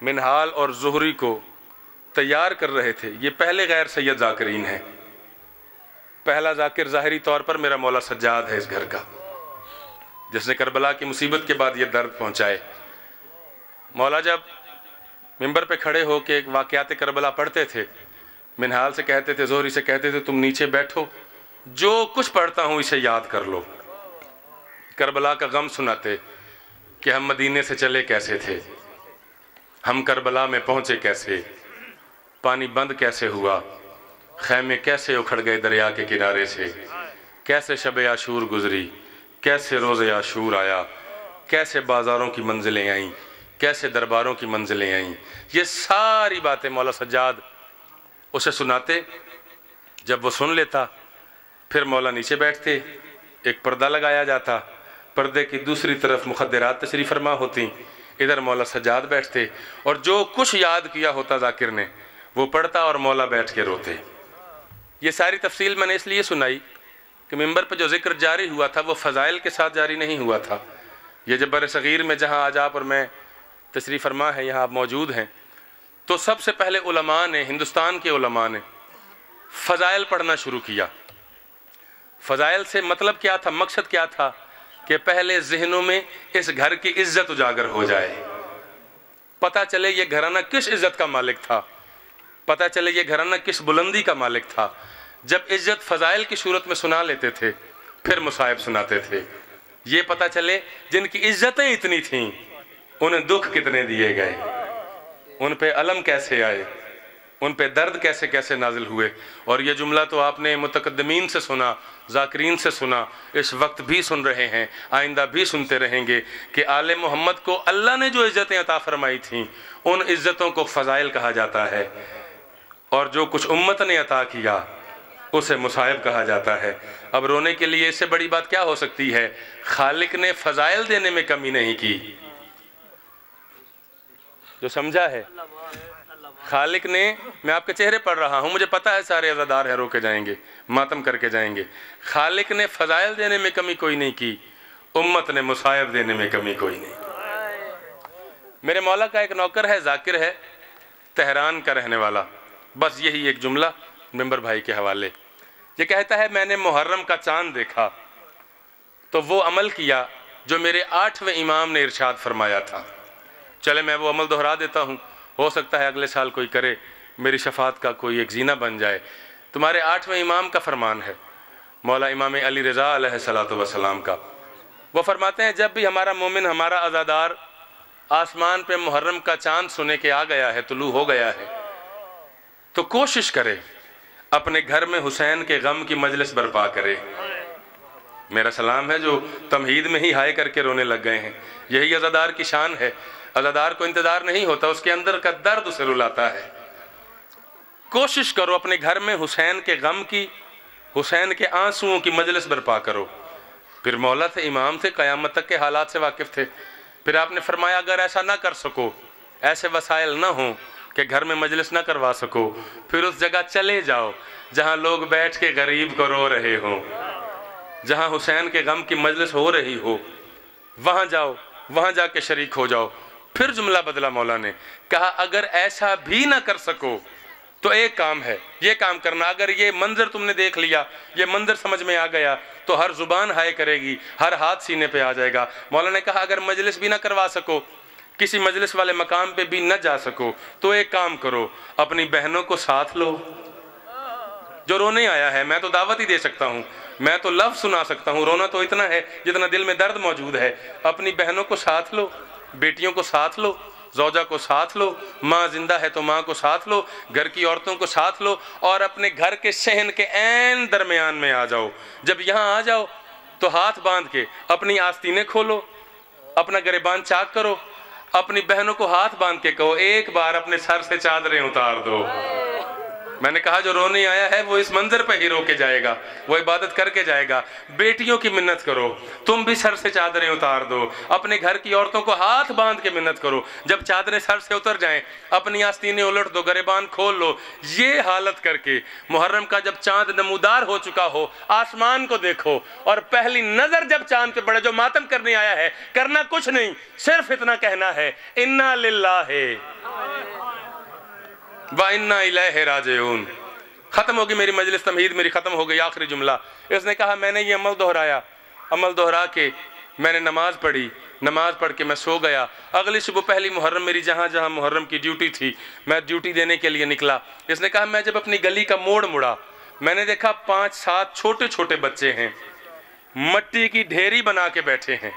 منہال اور زہری کو تیار کر رہے تھے, یہ پہلے غیر سید ذاکرین ہیں. پہلا ذاکر ظاہری طور پر میرا مولا سجاد ہے اس گھر کا, جس نے کربلا کی مصیبت کے بعد یہ درد پہنچائے. مولا جب ممبر پہ کھڑے ہو کے واقعات کربلا پڑھتے تھے, منہال سے کہتے تھے, زہری سے کہتے تھے, تم نیچے بیٹھو, جو کچھ پڑھتا ہوں اسے یاد کر لو. کربلا کا غم سناتے کہ ہم مدینے سے چلے کیسے تھے, ہم کربلا میں پہنچے کیسے, پانی بند کیسے ہوا, خیمے کیسے اکھڑ گئے دریا کے کنارے سے, کیسے شب عاشور گزری, کیسے روز عاشور آیا, کیسے بازاروں کی منزلیں آئیں, کیسے درباروں کی منزلیں آئیں. یہ ساری باتیں مولا سجاد اسے سناتے. جب وہ سن لیتا پھر مولا نیچے بیٹھتے, ایک پردہ لگایا جاتا, پردے کی دوسری طرف مخدرات تشریف فرما ہوتی, ادھر مولا سجاد بیٹھتے, اور جو کچھ یاد کیا ہوتا ذاکر نے وہ پڑھتا اور مولا بیٹھ کے روتے. یہ ساری تفصیل میں نے اس لیے سنائی کہ منبر پہ جو ذکر جاری ہوا تھا وہ فضائل کے ساتھ جاری نہیں ہوا تھا. یہ جب بر صغیر میں جہاں آج آپ اور میں تشریف فرما ہے، یہاں آپ موجود ہیں، تو سب سے پہلے علماء نے، ہندوستان کے علماء نے فضائل پڑھنا شروع کیا. فضائل سے مطلب کیا تھا، مقصد کیا تھا؟ کہ پہلے ذہنوں میں اس گھر کی عزت اجاگر ہو جائے، پتہ چلے یہ گھرانہ کس عزت کا مالک تھا، پتہ چلے یہ گھرانہ کس بلندی کا مالک تھا. جب عزت فضائل کی صورت میں سنا لیتے تھے پھر مصائب سناتے تھے. یہ پتہ چلے جن کی عزتیں اتنی تھیں انہیں دکھ کتنے دیے گئے، ان پہ علم کیسے آئے، ان پہ درد کیسے کیسے نازل ہوئے. اور یہ جملہ تو آپ نے متقدمین سے سنا، ذاکرین سے سنا، اس وقت بھی سن رہے ہیں، آئندہ بھی سنتے رہیں گے کہ آل محمد کو اللہ نے جو عزتیں عطا فرمائی تھیں ان عزتوں کو فضائل کہا جاتا ہے، اور جو کچھ امت نے عطا کیا اسے مصائب کہا جاتا ہے. اب رونے کے لیے اس سے بڑی بات کیا ہو سکتی ہے؟ خالق نے فضائل دینے میں کمی نہیں کی. جو سمجھا ہے، خالق نے، میں آپ کے چہرے پڑھ رہا ہوں، مجھے پتا ہے سارے عزادار ہیں رو کے جائیں گے، ماتم کر کے جائیں گے. خالق نے فضائل دینے میں کمی کوئی نہیں کی، امت نے مصائب دینے میں کمی کوئی نہیں کی. میرے مولا کا ایک نوکر ہے، ذاکر ہے، تہران کا رہنے والا. بس یہی ایک جملہ ممبر بھائی کے حوالے. یہ کہتا ہے میں نے محرم کا چاند دیکھا تو وہ عمل کیا جو میرے 8ویں امام نے ارشاد فرمایا تھا. چلے میں وہ عمل دہرا دیتا ہوں، ہو سکتا ہے اگلے سال کوئی کرے، میری شفاعت کا کوئی ایک زینہ بن جائے. تمہارے 8ویں امام کا فرمان ہے، مولا امام علی رضا علیہ السلام کا. وہ فرماتے ہیں جب بھی ہمارا مومن، ہمارا عزادار آسمان پہ محرم کا چاند سنے کے آ گیا ہے، طلوع ہو گیا ہے، تو کوشش کرے اپنے گھر میں حسین کے غم کی مجلس برپا کرے. میرا سلام ہے جو تمہید میں ہی ہائے کر کے رونے لگ گئے ہیں. یہی عزادار کی شان ہے. عزادار کو انتظار نہیں ہوتا، اس کے اندر کا درد اسے رلاتا ہے. کوشش کرو اپنے گھر میں حسین کے غم کی، حسین کے آنسوؤں کی مجلس برپا کرو. پھر مولا تھے، امام تھے، قیامت تک کے حالات سے واقف تھے. پھر آپ نے فرمایا اگر ایسا نہ کر سکو، ایسے وسائل نہ ہوں کہ گھر میں مجلس نہ کروا سکو، پھر اس جگہ چلے جاؤ جہاں لوگ بیٹھ کے غریب کو رو رہے ہوں، جہاں حسین کے غم کی مجلس ہو رہی ہو، وہاں جاؤ، وہاں جا کے شریک ہو جاؤ. پھر جملہ بدلا مولا نے، کہا اگر ایسا بھی نہ کر سکو تو ایک کام ہے، یہ کام کرنا. اگر یہ منظر تم نے دیکھ لیا، یہ منظر سمجھ میں آ گیا تو ہر زبان ہائے کرے گی، ہر ہاتھ سینے پہ آ جائے گا. مولا نے کہا اگر مجلس بھی نہ کروا سکو، کسی مجلس والے مقام پہ بھی نہ جا سکو، تو ایک کام کرو، اپنی بہنوں کو ساتھ لو. جو رونے آیا ہے، میں تو دعوت ہی دے سکتا ہوں، میں تو لفظ سنا سکتا ہوں، رونا تو اتنا ہے جتنا دل میں درد موجود ہے. اپنی بہنوں کو ساتھ لو، بیٹیوں کو ساتھ لو، زوجہ کو ساتھ لو، ماں زندہ ہے تو ماں کو ساتھ لو، گھر کی عورتوں کو ساتھ لو، اور اپنے گھر کے صحن کے عین درمیان میں آ جاؤ. جب یہاں آ جاؤ تو ہاتھ باندھ کے اپنی آستینیں کھولو، اپنا گریبان چاک کرو، اپنی بہنوں کو ہاتھ باندھ کے کہو ایک بار اپنے سر سے چادریں اتار دو. میں نے کہا جو رونے آیا ہے وہ اس منظر پہ ہی رو کے جائے گا، وہ عبادت کر کے جائے گا. بیٹیوں کی منت کرو، تم بھی سر سے چادریں اتار دو، اپنے گھر کی عورتوں کو ہاتھ باندھ کے منت کرو. جب چادریں سر سے اتر جائیں اپنی آستینیں الٹ دو، گریبان کھول لو. یہ حالت کر کے محرم کا جب چاند نمودار ہو چکا ہو، آسمان کو دیکھو، اور پہلی نظر جب چاند پہ پڑے، جو ماتم کرنے آیا ہے کرنا کچھ نہیں، صرف اتنا کہنا ہے اِنَّا لِلَّهِ وَإِنَّا إِلَيْهِ رَاجِعُونَ. ختم ہوگی میری مجلس، تمہید میری ختم ہو گئی. آخری جملہ اس نے کہا میں نے یہ عمل دہرایا، عمل دہرا کے میں نے نماز پڑھی، نماز پڑھ کے میں سو گیا. اگلی صبح پہلی محرم میری جہاں جہاں محرم کی ڈیوٹی تھی میں ڈیوٹی دینے کے لیے نکلا. اس نے کہا میں جب اپنی گلی کا موڑ مڑا میں نے دیکھا 5-7 چھوٹے چھوٹے بچے ہیں، مٹی کی ڈھیری بنا کے بیٹھے ہیں،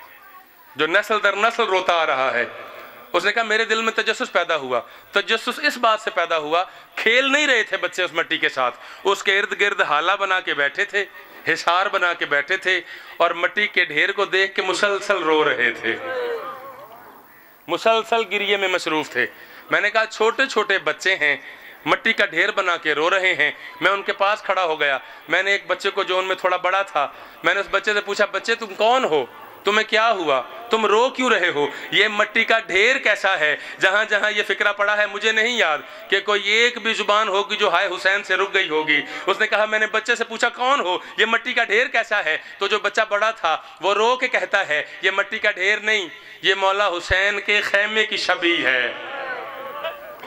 جو نسل در نسل روتا آ رہا ہے. اس نے کہا میرے دل میں تجسس پیدا ہوا. تجسس اس بات سے پیدا ہوا، کھیل نہیں رہے تھے بچے اس مٹی کے ساتھ، اس کے ارد گرد حالہ بنا کے بیٹھے تھے، حصار بنا کے بیٹھے تھے، اور مٹی کے ڈھیر کو دیکھ کے مسلسل رو رہے تھے، مسلسل گریے میں مصروف تھے. میں نے کہا چھوٹے چھوٹے بچے ہیں، مٹی کا ڈھیر بنا کے رو رہے ہیں. میں ان کے پاس کھڑا ہو گیا. میں نے ایک بچے کو جو ان میں تھوڑا بڑا تھا، میں نے اس بچے سے پوچھا بچے تم کون ہو؟ तुम्हें क्या हुआ, तुम रो क्यों रहे हो, ये मट्टी का ढेर कैसा है। जहाँ जहाँ ये फिक्रा पड़ा है मुझे नहीं याद कि कोई एक भी जुबान होगी जो हाय हुसैन से रुक गई होगी। उसने कहा मैंने बच्चे से पूछा कौन हो, ये मट्टी का ढेर कैसा है, तो जो बच्चा बड़ा था वो रो के कहता है ये मट्टी का ढेर नहीं, ये मौला हुसैन के खैमे की शबी है।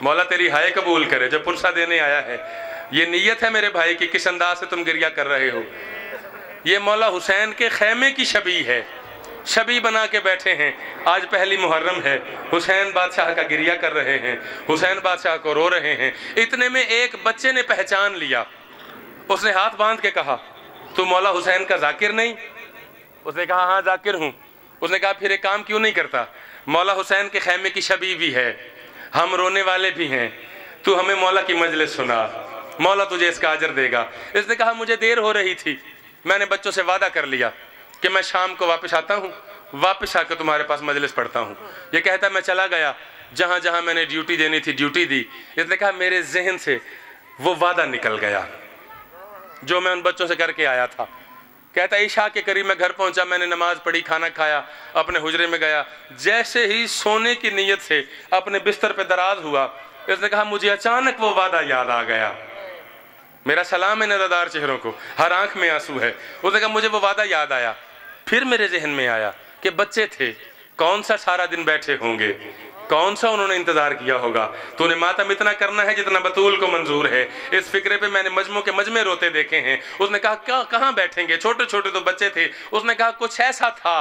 मौला तेरी हाय कबूल करे जो पुरसा देने आया है। ये नीयत है मेरे भाई कि किस अंदाज से तुम गिरिया कर रहे हो। ये मौला हुसैन के खैमे की शबी है, शबी बना के बैठे हैं। आज पहली मुहर्रम है, हुसैन बादशाह का गिरिया कर रहे हैं, हुसैन बादशाह को रो रहे हैं। इतने में एक बच्चे ने पहचान लिया, उसने हाथ बांध के कहा तू मौला हुसैन का जाकिर नहीं। उसने कहा हाँ जाकिर हूँ। उसने कहा फिर एक काम क्यों नहीं करता, मौला हुसैन के खैमे की शबी भी है, हम रोने वाले भी हैं, तू हमें मौला की मजलिस सुना, मौला तुझे इसका अजर देगा। इसने कहा मुझे देर हो रही थी, मैंने बच्चों से वादा कर लिया कि मैं शाम को वापस आता हूँ, वापस आकर तुम्हारे पास मजलिस पढ़ता हूँ। ये कहता मैं चला गया, जहाँ जहाँ मैंने ड्यूटी देनी थी ड्यूटी दी। इसने कहा मेरे जहन से वो वादा निकल गया जो मैं उन बच्चों से करके आया था। कहता ईशा के करीब मैं घर पहुंचा, मैंने नमाज पढ़ी, खाना खाया, अपने हुजरे में गया, जैसे ही सोने की नीयत से अपने बिस्तर पे दराज हुआ, इसने कहा मुझे अचानक वो वादा याद आ गया। मेरा सलाम है नज़रदार चेहरों को, हर आंख में आंसू है। उसने कहा मुझे वो वादा याद आया। फिर मेरे जहन में आया कि बच्चे थे, कौन सा सारा दिन बैठे होंगे, कौन सा उन्होंने इंतजार किया होगा। तूने मातम इतना करना है जितना बतूल को मंजूर है। इस फिक्रे पे मैंने मजमू के मजमे रोते देखे हैं। उसने कहा क्या कहाँ बैठेंगे, छोटे छोटे तो बच्चे थे। उसने कहा कुछ ऐसा था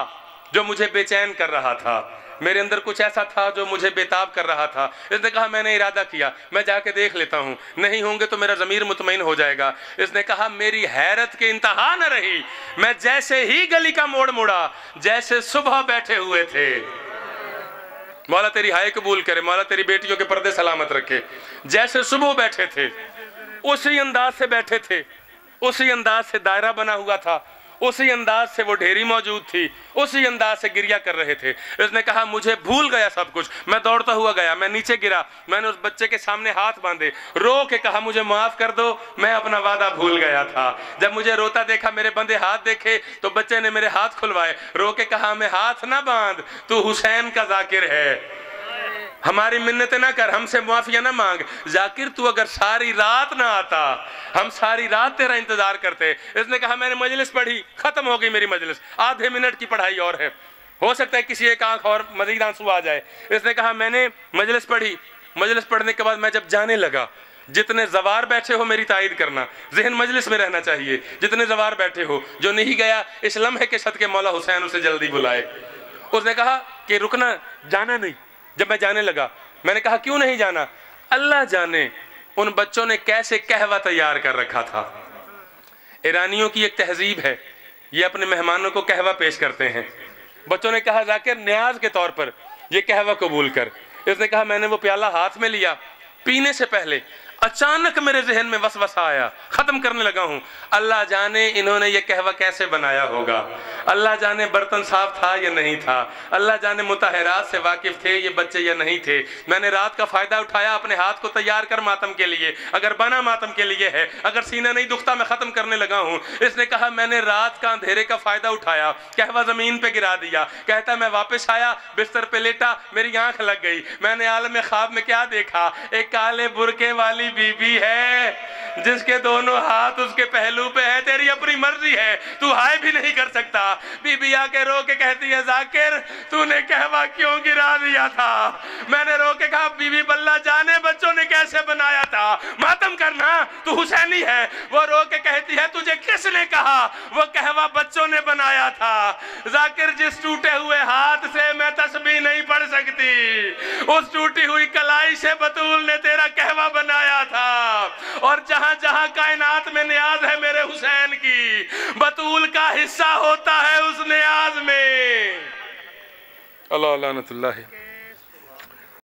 जो मुझे बेचैन कर रहा था, मेरे अंदर कुछ ऐसा था जो मुझे बेताब कर रहा था। इसने कहा मैंने इरादा किया मैं जाके देख लेता हूँ, नहीं होंगे तो मेरा ज़मीर मुतमईन हो जाएगा। इसने कहा मेरी हैरत की इंतहा न रही, मैं जैसे ही गली का मोड़ मुड़ा जैसे सुबह बैठे हुए थे। मौला तेरी हाय कबूल करे, मौला तेरी बेटियों के पर्दे सलामत रखे। जैसे सुबह बैठे थे उसी अंदाज से बैठे थे, उसी अंदाज से दायरा बना हुआ था, उसी अंदाज से वो ढेरी मौजूद थी, उसी अंदाज से गिरिया कर रहे थे। इसने कहा मुझे भूल गया सब कुछ, मैं दौड़ता हुआ गया, मैं नीचे गिरा, मैंने उस बच्चे के सामने हाथ बांधे, रो के कहा मुझे माफ कर दो, मैं अपना वादा भूल गया था। जब मुझे रोता देखा, मेरे बंधे हाथ देखे तो बच्चे ने मेरे हाथ खुलवाए, रो के कहा मैं हाथ ना बांध, तू हुसैन का जाकिर है, हमारी मिन्नतें ना कर, हमसे मुआफिया ना मांग। जाकिर तू अगर सारी रात ना आता, हम सारी रात तेरा इंतजार करते। इसने कहा मैंने मजलिस पढ़ी, खत्म हो गई मेरी मजलिस, आधे मिनट की पढ़ाई और है, हो सकता है किसी एक आंख और मजीद आंसू आ जाए। इसने कहा मैंने मजलिस पढ़ी, मजलिस पढ़ने के बाद मैं जब जाने लगा, जितने जवार बैठे हो मेरी तायद करना, जहन मजलिस में रहना चाहिए, जितने जवार बैठे हो, जो नहीं गया इस लम्हे के सदके मौला हुसैन उसे जल्दी बुलाए। उसने कहा कि रुकना, जाना नहीं। जब मैं जाने लगा मैंने कहा क्यों नहीं जाना, अल्लाह जाने उन बच्चों ने कैसे कहवा तैयार कर रखा था। ईरानियों की एक तहजीब है, ये अपने मेहमानों को कहवा पेश करते हैं। बच्चों ने कहा जाकिर न्याज के तौर पर ये कहवा कबूल कर। इसने कहा मैंने वो प्याला हाथ में लिया, पीने से पहले अचानक मेरे जहन में वसवसा आया, खत्म करने लगा हूँ, अल्लाह जाने इन्होंने ये कहवा कैसे बनाया होगा, अल्लाह जाने बर्तन साफ था या नहीं था, अल्लाह जाने मुताहरात से वाकिफ थे ये बच्चे या नहीं थे। मैंने रात का फायदा उठाया, अपने हाथ को तैयार कर मातम के लिए, अगर बना मातम के लिए है, अगर सीना नहीं दुखता मैं खत्म करने लगा हूँ। इसने कहा मैंने रात का अंधेरे का फायदा उठाया, कहवा जमीन पे गिरा दिया। कहता मैं वापस आया, बिस्तर पे लेटा, मेरी आंख लग गई, मैंने आलम ख्वाब में क्या देखा, एक काले बुरके वाली बीबी है जिसके दोनों हाथ उसके पहलू पे है, तेरी अपनी मर्जी है, तू हाय भी नहीं कर सकता। बीबी आके रो के कहती है जाकिर तूने कहवा क्यों गिरा दिया था। मैंने रो के कहा बीबी बल्ला जाने बच्चों ने कैसे बनाया था, मातम करना, तू हुसैनी है। वो रो के कहती है तुझे किसने कहा वो कहवा बच्चों ने बनाया था। जाकिर जिस टूटे हुए हाथ से मैं तस्बीह नहीं पढ़ सकती, उस टूटी हुई कलाई से बतूल ने तेरा कहवा बनाया था। और जहां जहां कायनात में न्याज है मेरे हुसैन की, बतूल का हिस्सा होता है उस न्याज में। अल्लाह लानतुल्लाह।